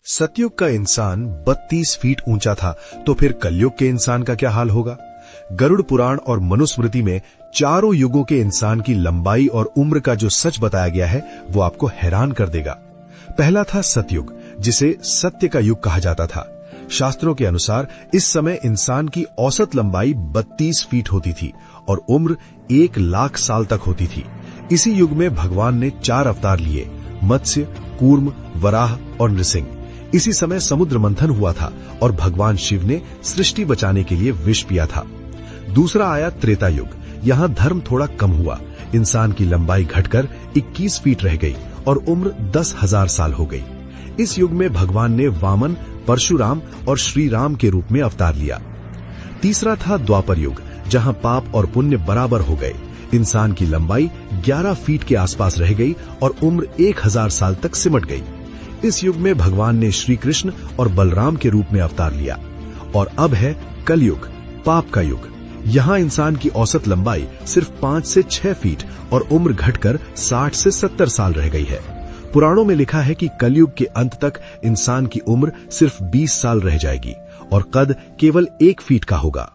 सतयुग का इंसान 32 फीट ऊंचा था, तो फिर कलयुग के इंसान का क्या हाल होगा। गरुड़ पुराण और मनुस्मृति में चारों युगों के इंसान की लंबाई और उम्र का जो सच बताया गया है वो आपको हैरान कर देगा। पहला था सतयुग, जिसे सत्य का युग कहा जाता था। शास्त्रों के अनुसार इस समय इंसान की औसत लंबाई 32 फीट होती थी और उम्र 1,00,000 साल तक होती थी। इसी युग में भगवान ने 4 अवतार लिए, मत्स्य, कूर्म, वराह और नृसिंह। इसी समय समुद्र मंथन हुआ था और भगवान शिव ने सृष्टि बचाने के लिए विष पिया था। दूसरा आया त्रेता युग। यहाँ धर्म थोड़ा कम हुआ, इंसान की लंबाई घटकर 21 फीट रह गई और उम्र 10,000 साल हो गई। इस युग में भगवान ने वामन, परशुराम और श्री राम के रूप में अवतार लिया। तीसरा था द्वापर युग, जहाँ पाप और पुण्य बराबर हो गए। इंसान की लंबाई 11 फीट के आसपास रह गई और उम्र 1000 साल तक सिमट गई। इस युग में भगवान ने श्री कृष्ण और बलराम के रूप में अवतार लिया। और अब है कलयुग, पाप का युग। यहाँ इंसान की औसत लंबाई सिर्फ 5 से 6 फीट और उम्र घटकर 60 से 70 साल रह गई है। पुराणों में लिखा है कि कलयुग के अंत तक इंसान की उम्र सिर्फ 20 साल रह जाएगी और कद केवल 1 फीट का होगा।